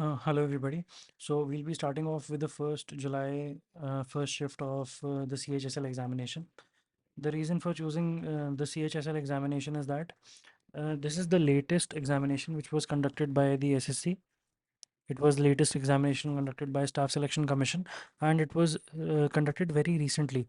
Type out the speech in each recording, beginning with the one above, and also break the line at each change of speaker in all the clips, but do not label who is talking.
Hello everybody. So we'll be starting off with the first July first shift of the CHSL examination. The reason for choosing the CHSL examination is that this is the latest examination which was conducted by the SSC. It was latest examination conducted by Staff Selection Commission, and it was conducted very recently.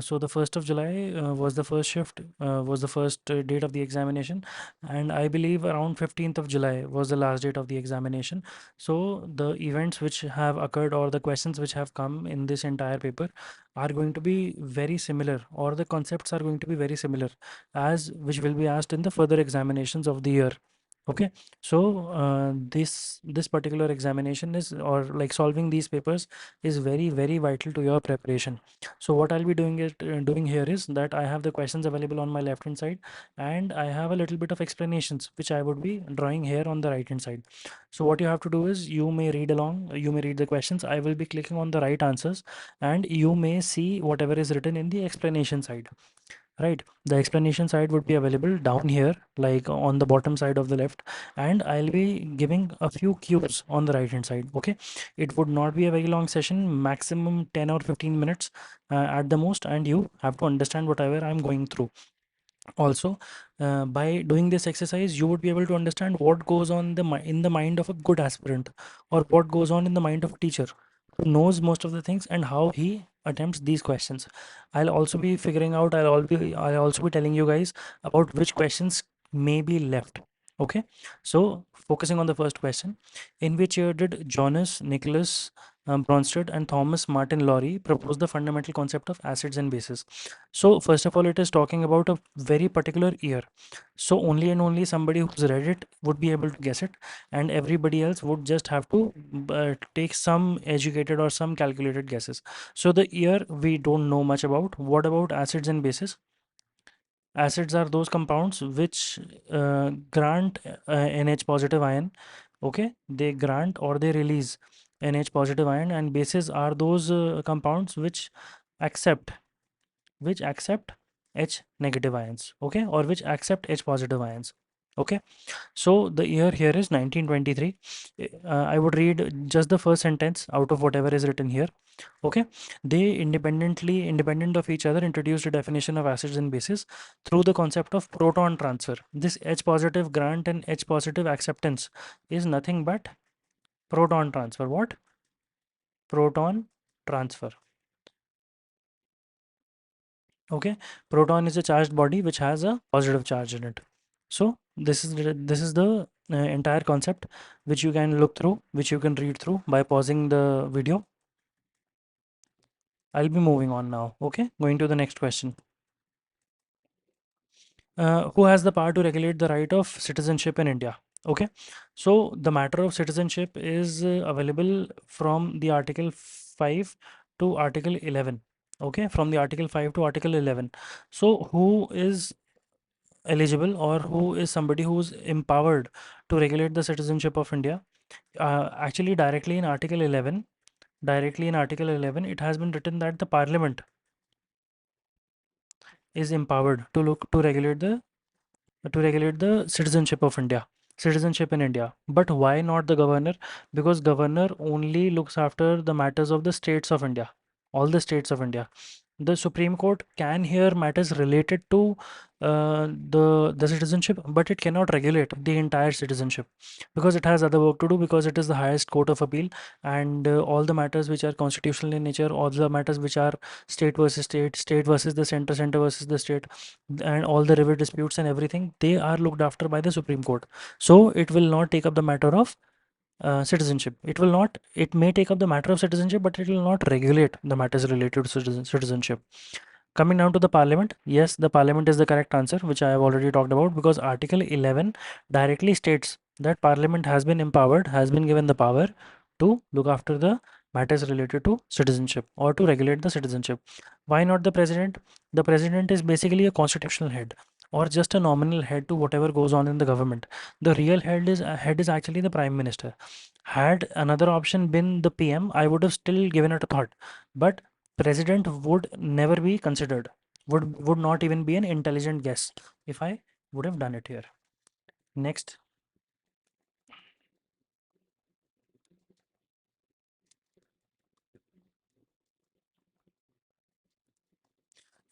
So the 1st of July was the first shift, was the first date of the examination, and I believe around 15th of July was the last date of the examination. So the events which have occurred or the questions which have come in this entire paper are going to be very similar, or the concepts are going to be very similar as which will be asked in the further examinations of the year. Okay, so this particular examination is, or like solving these papers is very vital to your preparation. So what I'll be doing here is that I have the questions available on my left hand side, and I have a little bit of explanations which I would be drawing here on the right hand side. So what you have to do is you may read along, you may read the questions. I will be clicking on the right answers, and you may see whatever is written in the explanation side. Right, the explanation side would be available down here, like on the bottom side of the left, and I'll be giving a few cues on the right hand side. Okay, it would not be a very long session, maximum 10 or 15 minutes at the most, and you have to understand whatever I'm going through. Also, by doing this exercise, you would be able to understand what goes on in the mind of a good aspirant, or what goes on in the mind of a teacher who knows most of the things and how he attempts these questions. I'll also be figuring out, I'll also be telling you guys about which questions may be left. Okay, so focusing on the first question: in which year did Jonas Nicholas Bronsted and Thomas Martin Lowry propose the fundamental concept of acids and bases? So first of all, it is talking about a very particular year. So only and only somebody who's read it would be able to guess it, and everybody else would just have to take some educated or some calculated guesses. So the year we don't know much about. What about acids and bases? Acids are those compounds which grant NH positive ion. Okay, they grant or they release NH positive ion, and bases are those compounds accept which accept H negative ions, okay, or which accept H positive ions. Okay, so the year here is 1923. I would read just the first sentence out of whatever is written here. Okay, they independent of each other, introduced a definition of acids and bases through the concept of proton transfer. This H positive grant and H positive acceptance is nothing but proton transfer. What? Proton transfer. Okay, proton is a charged body which has a positive charge in it. So this is the entire concept which you can look through, which you can read through by pausing the video. I'll be moving on now. Okay, going to the next question. Who has the power to regulate the right of citizenship in India? Okay, so the matter of citizenship is available from the Article 5 to Article 11. Okay, from the Article 5 to Article 11. So who is eligible, or who is somebody who's empowered to regulate the citizenship of India? Actually, directly in Article 11, it has been written that the Parliament is empowered to regulate the citizenship of India, citizenship in India. But why not the governor? Because governor only looks after the matters of the states of India, all the states of India. The Supreme Court can hear matters related to the citizenship, but it cannot regulate the entire citizenship because it has other work to do, because it is the highest court of appeal, and all the matters which are constitutional in nature, all the matters which are state versus state, state versus the center, center versus the state, and all the river disputes and everything, they are looked after by the Supreme Court. So it will not take up the matter of citizenship. It will not, it may take up the matter of citizenship, but it will not regulate the matters related to citizenship. Coming down to the parliament, yes, the parliament is the correct answer, which I have already talked about, because Article 11 directly states that parliament has been empowered, has been given the power to look after the matters related to citizenship or to regulate the citizenship. Why not the president? The president is basically a constitutional head, or just a nominal head to whatever goes on in the government. The real head is actually the prime minister. Had another option been the PM, I would have still given it a thought, but president would never be considered, would not even be an intelligent guess if I would have done it here. Next.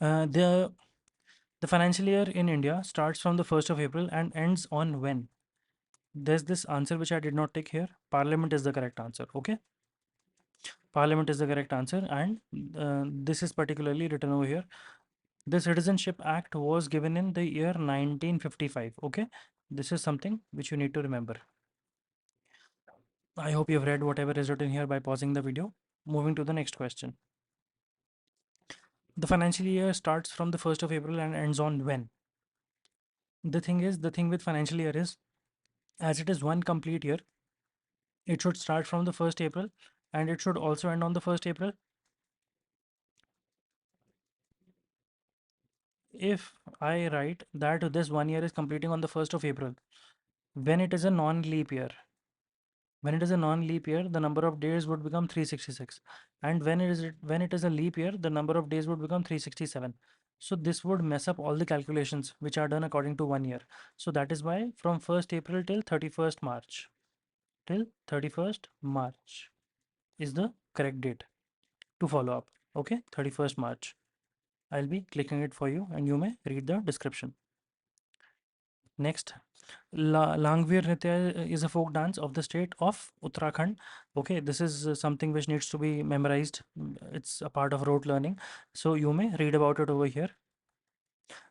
The financial year in India starts from the 1st of April and ends on when? There's this answer which I did not take here. Parliament is the correct answer. Okay. Parliament is the correct answer, and this is particularly written over here. The Citizenship Act was given in the year 1955. Okay. This is something which you need to remember. I hope you've read whatever is written here by pausing the video. Moving to the next question. The financial year starts from the 1st of April and ends on when? The thing with financial year is, as it is one complete year, it should start from the 1st April and it should also end on the 1st April. If I write that this 1 year is completing on the 1st of April, when it is a non-leap year, the number of days would become 366, and when it is a leap year, the number of days would become 367. So this would mess up all the calculations which are done according to 1 year. So that is why from 1st April till 31st March, is the correct date to follow up. Okay, 31st March. I'll be clicking it for you and you may read the description. Next, Langveer Nritya is a folk dance of the state of Uttarakhand. Okay, this is something which needs to be memorized. It's a part of rote learning. So you may read about it over here.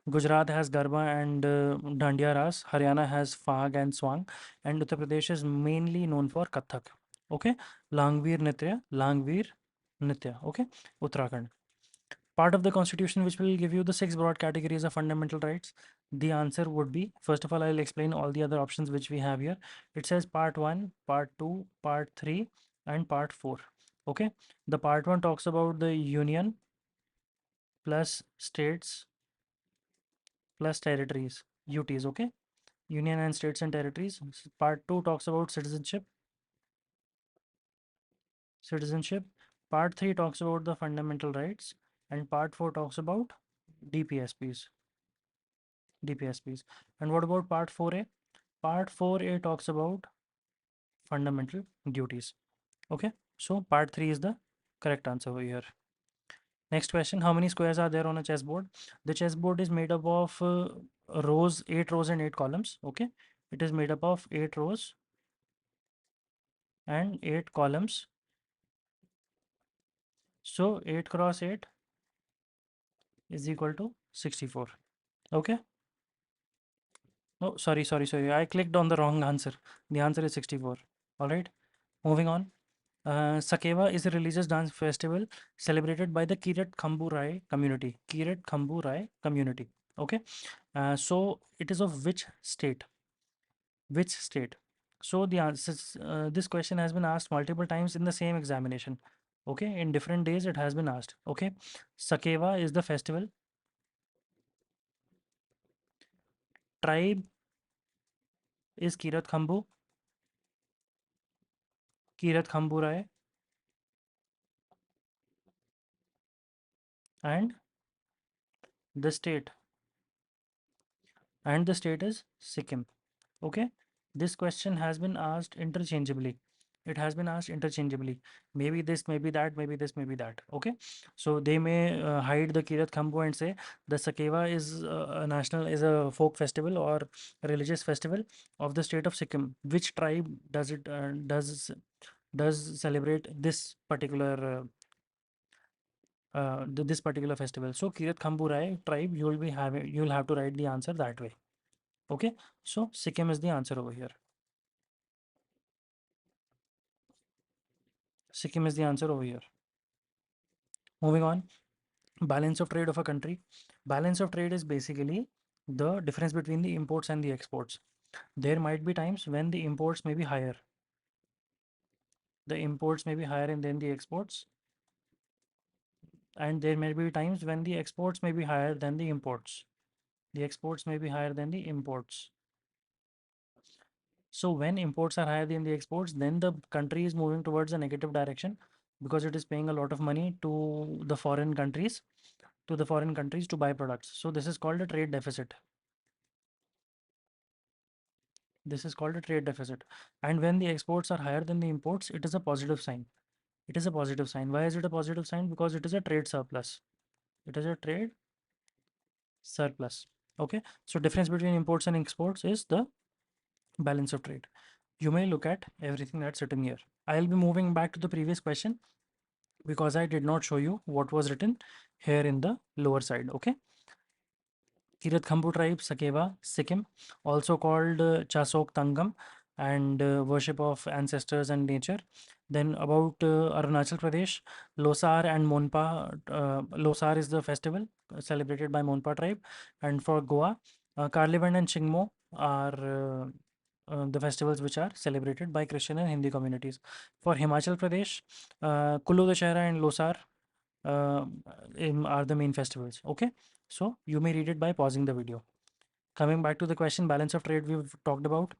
Gujarat has Garba and Dandiya Ras. Haryana has Fag and Swang. And Uttar Pradesh is mainly known for Kathak. Okay, Langveer Nritya. Okay, Uttarakhand. Part of the constitution which will give you the 6 broad categories of fundamental rights. The answer would be, first of all, I'll explain all the other options which we have here. It says part 1, part 2, part 3, and part 4. Okay, the part 1 talks about the union plus states plus territories, UTs. Okay, union and states and territories. Part 2 talks about citizenship. Part 3 talks about the fundamental rights, and part 4 talks about DPSPs. DPSPs. And what about part 4A? Part 4A talks about fundamental duties. Okay, so part 3 is the correct answer over here. Next question, how many squares are there on a chessboard? The chessboard is made up of 8 rows and 8 columns. Okay, it is made up of 8 rows and 8 columns. So 8 cross 8 is equal to 64. Okay. No, sorry. I clicked on the wrong answer. The answer is 64. All right. Moving on. Sakeva is a religious dance festival celebrated by the Kirat Khambu Rai community. Kirat Khambu Rai community. Okay. So it is of which state? Which state? So the answer, this question has been asked multiple times in the same examination. Okay. In different days it has been asked. Okay. Sakeva is the festival. Tribe is Kirat Khambu. Kirat Khambu Rai. And the state. And the state is Sikkim. Okay, this question has been asked interchangeably. It has been asked interchangeably. Maybe this, maybe that, maybe this, maybe that. Okay, so they may hide the Kirat Khambu and say the Sakeva is is a folk festival or a religious festival of the state of Sikkim. Which tribe does it does celebrate this particular this particular festival? So Kirat Khambu Rai tribe, you'll have to write the answer that way. Okay, so Sikkim is the answer over here. Sikkim is the answer over here. Moving on, balance of trade of a country. Balance of trade is basically the difference between the imports and the exports. There might be times when the imports may be higher. The imports may be higher than the exports, and there may be times when the exports may be higher than the imports. The exports may be higher than the imports. So when imports are higher than the exports, then the country is moving towards a negative direction because it is paying a lot of money to the foreign countries to buy products. So this is called a trade deficit. This is called a trade deficit. And when the exports are higher than the imports, it is a positive sign. It is a positive sign. Why is it a positive sign? Because it is a trade surplus. It is a trade surplus. Okay, so difference between imports and exports is the balance of trade. You may look at everything that's written here. I'll be moving back to the previous question because I did not show you what was written here in the lower side. Okay, Kirathambu tribe, Sakeva, Sikkim, also called Chasok Tangam, and worship of ancestors and nature. Then about Arunachal Pradesh, Losar and Monpa. Losar is the festival celebrated by Monpa tribe, and for Goa, Karlivan and Chingmo are the festivals which are celebrated by Christian and Hindi communities. For Himachal Pradesh, Kullu Dashera and Losar uh, are the main festivals. Okay, so you may read it by pausing the video. Coming back to the question, balance of trade we've talked about.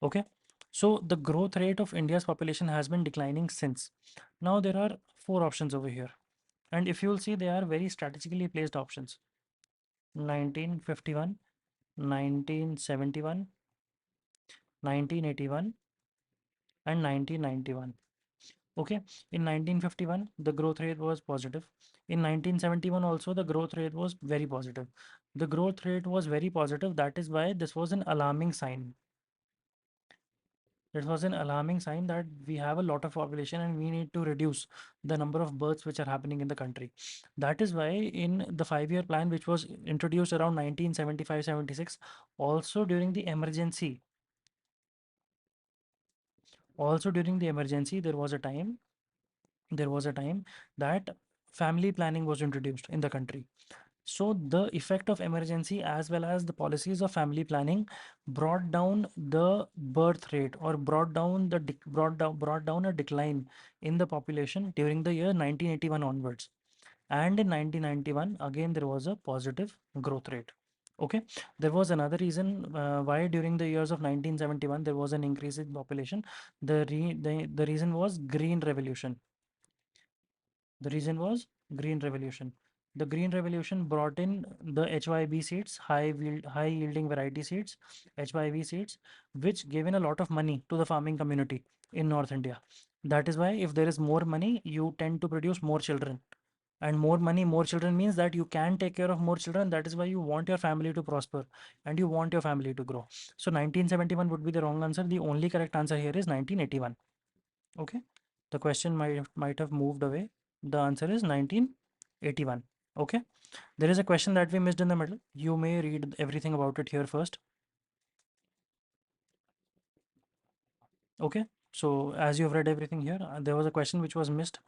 Okay, so the growth rate of India's population has been declining since. Now there are four options over here, and if you'll see, they are very strategically placed options: 1951, 1971, 1981, and 1991. Okay, in 1951, the growth rate was positive. In 1971, also, the growth rate was very positive. The growth rate was very positive. That is why this was an alarming sign. It was an alarming sign that we have a lot of population and we need to reduce the number of births which are happening in the country. That is why, in the 5 year plan, which was introduced around 1975-76, also during the emergency, there was a time that family planning was introduced in the country. So the effect of emergency as well as the policies of family planning brought down the birth rate, or brought down a decline in the population during the year 1981 onwards. And in 1991, again there was a positive growth rate. Okay, there was another reason why during the years of 1971 there was an increase in population. The reason was Green Revolution. The reason was Green Revolution. The Green Revolution brought in the HYB seeds, high yielding variety seeds, HYB seeds, which gave in a lot of money to the farming community in North India. That is why, if there is more money, you tend to produce more children. And more money, more children means that you can take care of more children. That is why you want your family to prosper and you want your family to grow. So 1971 would be the wrong answer. The only correct answer here is 1981. Okay, the question might have moved away. The answer is 1981. Okay, there is a question that we missed in the middle. You may read everything about it here first. Okay, so as you have read everything here, there was a question which was missed.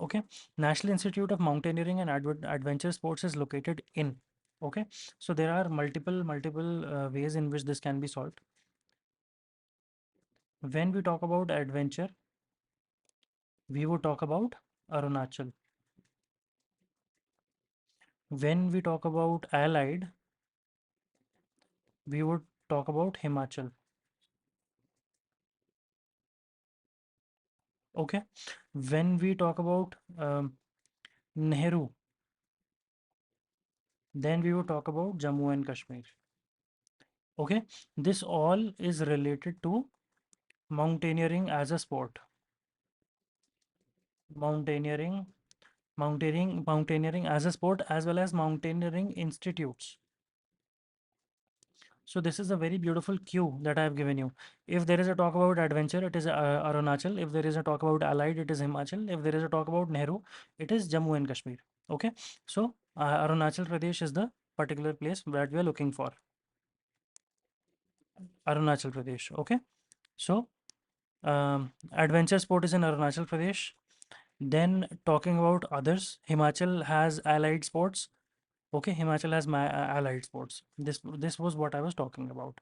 Okay, National Institute of Mountaineering and Adventure Sports is located in. Okay, so there are multiple ways in which this can be solved. When we talk about adventure, we would talk about Arunachal. When we talk about allied, we would talk about Himachal. Okay, when we talk about Nehru, then we would talk about Jammu and Kashmir. Okay, this all is related to mountaineering as a sport. Mountaineering, mountaineering as a sport, as well as mountaineering institutes. So this is a very beautiful cue that I have given you. If there is a talk about adventure, it is Arunachal. If there is a talk about allied, it is Himachal. If there is a talk about Nehru, it is Jammu and Kashmir. Okay, so Arunachal Pradesh is the particular place that we are looking for. Arunachal Pradesh. Okay, so adventure sport is in Arunachal Pradesh. Then talking about others, Himachal has allied sports. Okay, Himachal has allied sports. This was what I was talking about.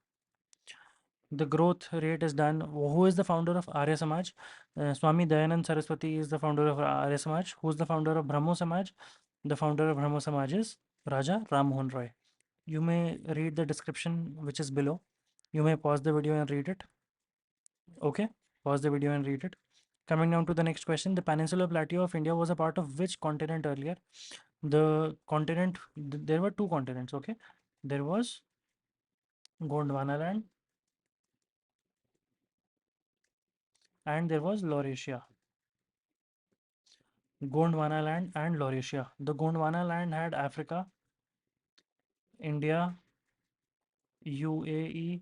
The growth rate is done. Who is the founder of Arya Samaj? Swami Dayanand Saraswati is the founder of Arya Samaj. Who's the founder of Brahmo Samaj? The founder of Brahmo Samaj is Raja Ram Mohan Roy. You may read the description which is below. You may pause the video and read it. Okay, pause the video and read it. Coming down to the next question, the Peninsular Plateau of India was a part of which continent earlier? The continent, there were two continents, okay? There was Gondwana land and there was Laurasia. Gondwana land and Laurasia. The Gondwana land had Africa India, UAE,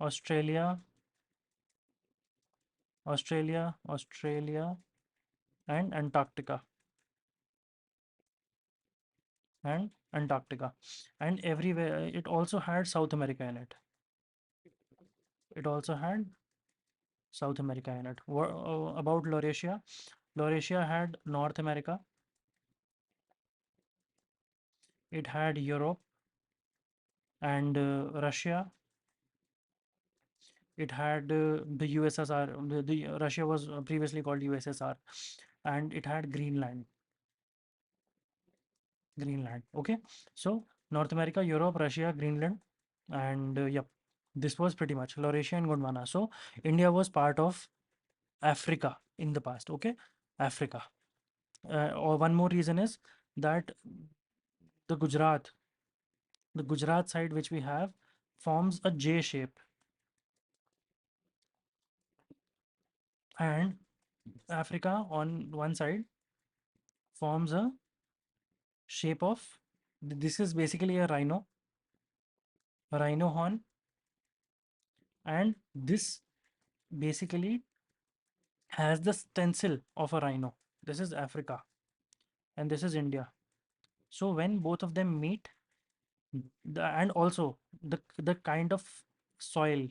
Australia, Australia, and Antarctica, and everywhere it also had South America in it. It also had South America in it. About Laurasia, Laurasia had North America, it had Europe and Russia. It had the USSR. The Russia was previously called USSR, and it had Greenland. Greenland. Okay, so North America, Europe, Russia, Greenland, and yep, this was pretty much Laurasia and Gondwana. So India was part of Africa in the past. Okay, Africa. Or one more reason is that the Gujarat, the Gujarat side which we have, forms a J shape, and Africa on one side forms a shape of. This is basically a rhino horn, and this basically has the stencil of a rhino. This is Africa, and this is India. So when both of them meet, and also the kind of soil,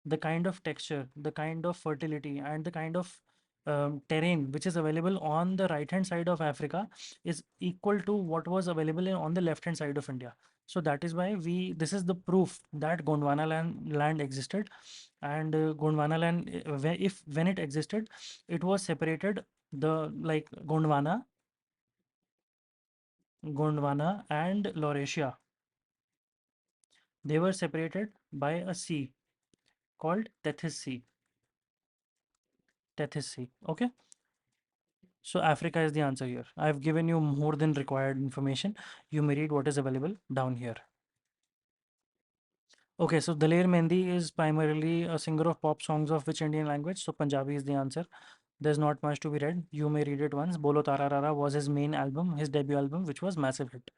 the kind of texture, the kind of fertility, and the kind of terrain which is available on the right hand side of Africa is equal to what was available on the left hand side of India. So that is why this is the proof that Gondwana land existed, and Gondwana land, when it existed, it was separated, the like Gondwana and Laurasia, they were separated by a sea called Tethys Sea. Tethys Sea. Okay. So Africa is the answer here. I've given you more than required information. You may read what is available down here. Okay, so Daler Mehndi is primarily a singer of pop songs of which Indian language? So Punjabi is the answer. There's not much to be read. You may read it once. Bolo Tara Rara was his main album, his debut album, which was massive hit.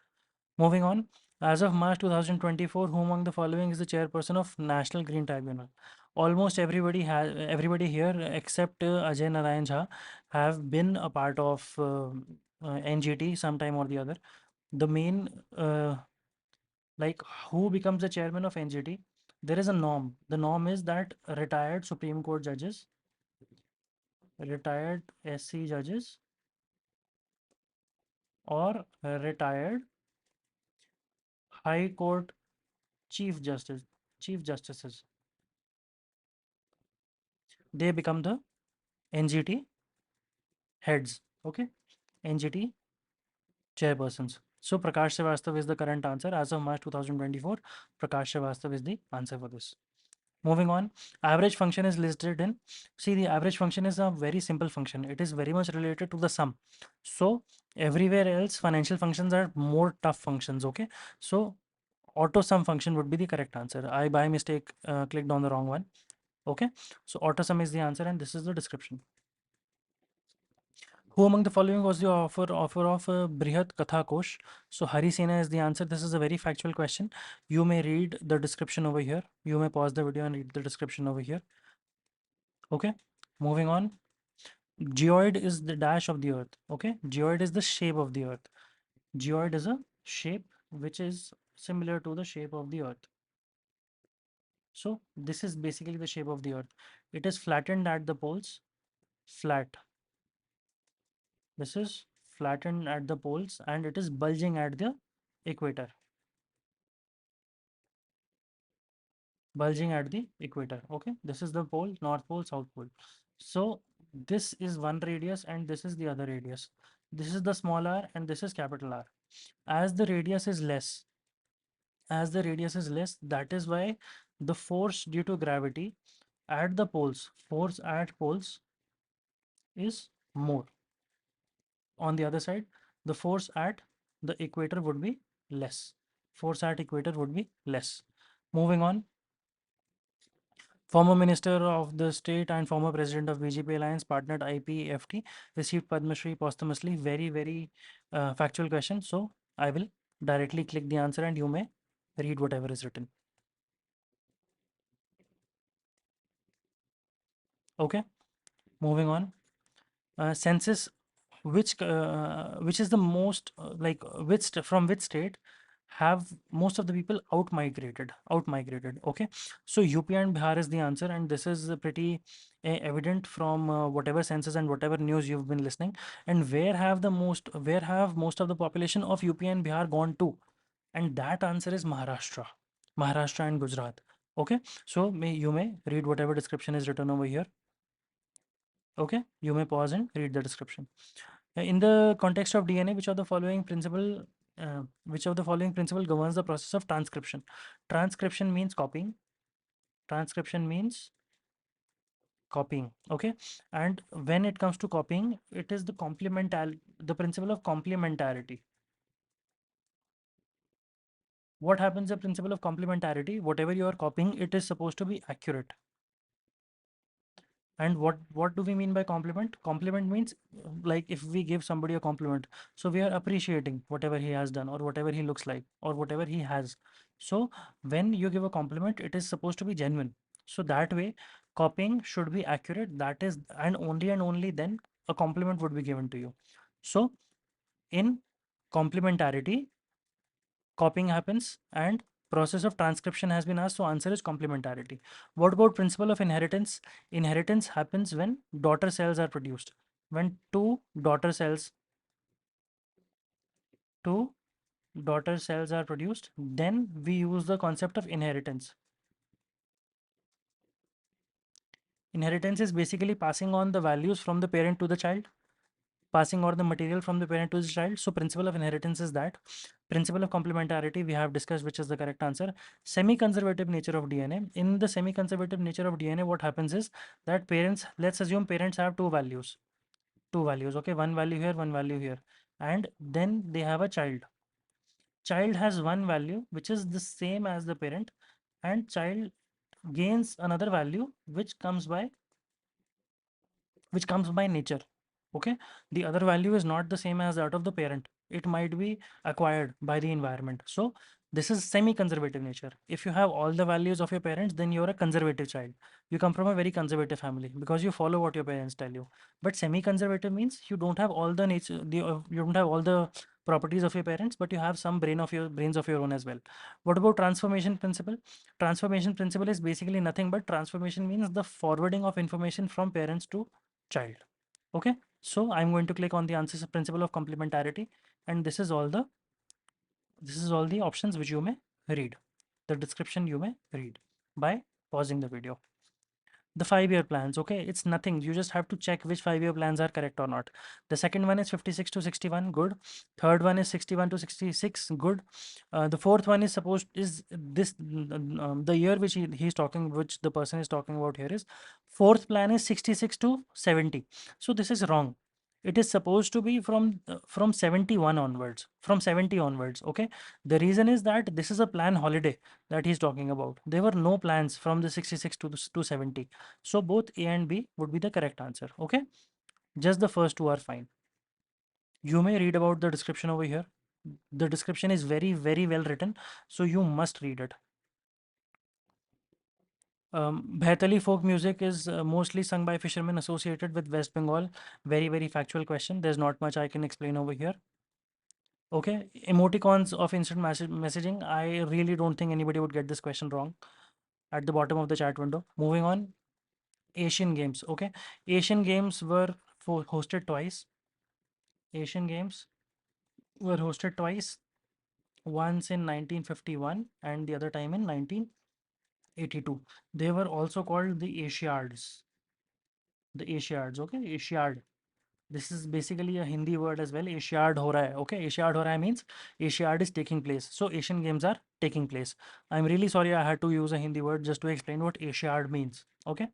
Moving on, as of March 2024, who among the following is the chairperson of National Green Tribunal? Almost everybody here except Ajay Narayan Jha have been a part of NGT sometime or the other. The main, like, who becomes the chairman of NGT? There is a norm. The norm is that retired Supreme Court judges, retired SC judges, or retired High Court Chief Justice, Chief Justices, they become the NGT heads. Okay, NGT chairpersons. So Prakash Srivastava is the current answer as of March 2024. Prakash Srivastava is the answer for this. Moving on, average function is listed in. See, the average function is a very simple function. It is very much related to the sum. So everywhere else, financial functions are more tough functions. Okay, so auto sum function would be the correct answer. I by mistake clicked on the wrong one. Okay, so auto sum is the answer, and this is the description. Who among the following was the author of Brihat Katha Kosh? So Hari Sena is the answer. This is a very factual question. You may read the description over here. You may pause the video and read the description over here. Okay, moving on. Geoid is the dash of the earth. Okay, geoid is the shape of the earth. Geoid is a shape which is similar to the shape of the earth. So this is basically the shape of the earth. It is flattened at the poles. Flat. This is flattened at the poles, and it is bulging at the equator. Bulging at the equator. Okay, this is the pole, north pole, south pole. So this is one radius and this is the other radius. This is the small r and this is capital R. As the radius is less, that is why the force due to gravity at the poles, force at poles is more. On the other side, the force at the equator would be less. Force at equator would be less. Moving on, former Minister of the State and former President of BJP Alliance partnered IPFT received Padma Shri posthumously. Very, very factual question. So I will directly click the answer and you may read whatever is written. Okay, moving on. Census, which is the most from which state have most of the people out migrated. Okay, so UP and Bihar is the answer, and this is pretty evident from whatever census and whatever news you've been listening. And where have most of the population of UP and Bihar gone to? And that answer is Maharashtra and Gujarat. Okay, so you may read whatever description is written over here. Okay, you may pause and read the description. In the context of DNA, which of the following principle governs the process of transcription? Transcription means copying. Transcription means copying. Okay, and when it comes to copying, it is the principle of complementarity. What happens? The principle of complementarity. Whatever you are copying, it is supposed to be accurate. And what do we mean by compliment? Compliment means like if we give somebody a compliment, so we are appreciating whatever he has done or whatever he looks like or whatever he has. So when you give a compliment, it is supposed to be genuine. So that way, copying should be accurate. That is, and only then a compliment would be given to you. So in complementarity, copying happens and process of transcription has been asked, so answer is complementarity. What about principle of inheritance? Inheritance happens when daughter cells are produced. When two daughter cells are produced, then we use the concept of inheritance. Inheritance is basically passing on the values from the parent to the child, passing on the material from the parent to the child. So principle of inheritance is that. Principle of complementarity we have discussed, which is the correct answer. Semi-conservative nature of DNA. In the semi-conservative nature of DNA, what happens is that parents, let's assume parents have two values. Two values, okay, one value here, one value here. And then they have a child. Child has one value which is the same as the parent, and child gains another value which comes by nature. Okay, the other value is not the same as that of the parent. It might be acquired by the environment. So this is semi-conservative nature. If you have all the values of your parents, then you're a conservative child. You come from a very conservative family because you follow what your parents tell you. But semi-conservative means you don't have all the nature you don't have all the properties of your parents, but you have some brains of your own as well. What about transformation principle? Transformation principle is basically nothing but transformation means the forwarding of information from parents to child. Okay, so I'm going to click on the answers principle of complementarity, and this is all the options which you may read. The description you may read by pausing the video. The 5-year plans, okay, it's nothing. You just have to check which 5-year plans are correct or not. The second one is 56 to 61, good. Third one is 61 to 66, good. The fourth one is supposed is this the year which the person is talking about here is fourth plan is 66 to 70. So this is wrong. It is supposed to be from 71 onwards, from 70 onwards. Okay, the reason is that this is a plan holiday that he's talking about. There were no plans from the 66 to 70. So both A and B would be the correct answer. Okay, just the first two are fine. You may read about the description over here. The description is very, very well written, so you must read it. Bhaitali folk music is mostly sung by fishermen associated with West Bengal. Very, very factual question. There's not much I can explain over here. Okay, emoticons of instant messaging. I really don't think anybody would get this question wrong at the bottom of the chat window. Moving on, Asian Games. Okay, Asian Games were hosted twice. Asian Games were hosted twice, once in 1951 and the other time in 1982. They were also called the Asiads. The Asiads, okay, Asiad. This is basically a Hindi word as well. Asiad ho raha hai. Okay, Asiad ho raha hai means Asiad is taking place. So Asian Games are taking place. I'm really sorry I had to use a Hindi word just to explain what Asiad means. Okay,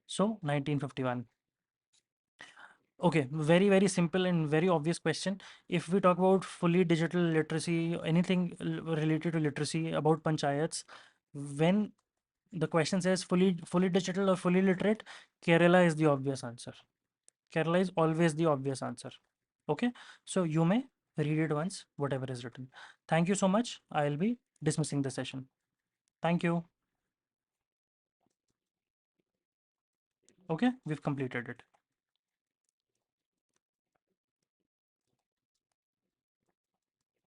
so 1951. Okay, very, very simple and very obvious question. If we talk about fully digital literacy, anything related to literacy about panchayats, when the question says fully digital or fully literate, Kerala is the obvious answer. Kerala is always the obvious answer. Okay, so you may read it once, whatever is written. Thank you so much. I'll be dismissing the session. Thank you. Okay, we've completed it.